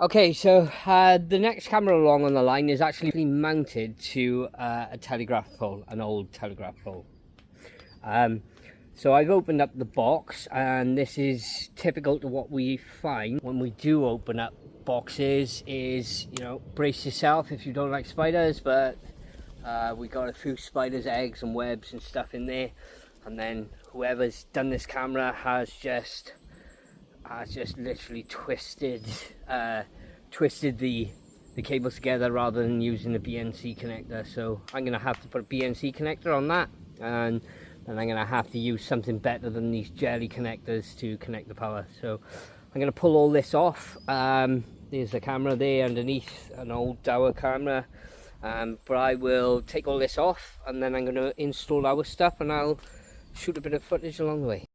Okay, so the next camera along on the line is actually mounted to a telegraph pole, an old telegraph pole. So I've opened up the box, and this is typical to what we find when we do open up boxes is, you know, brace yourself if you don't like spiders, but we got a few spiders' eggs and webs and stuff in there, and then whoever's done this camera has just literally twisted the cables together rather than using a BNC connector. So I'm gonna have to put a BNC connector on that, and then I'm gonna have to use something better than these jelly connectors to connect the power. So I'm gonna pull all this off. There's the camera there underneath, an old Dower camera, but I will take all this off and then I'm gonna install our stuff, and I'll shoot a bit of footage along the way.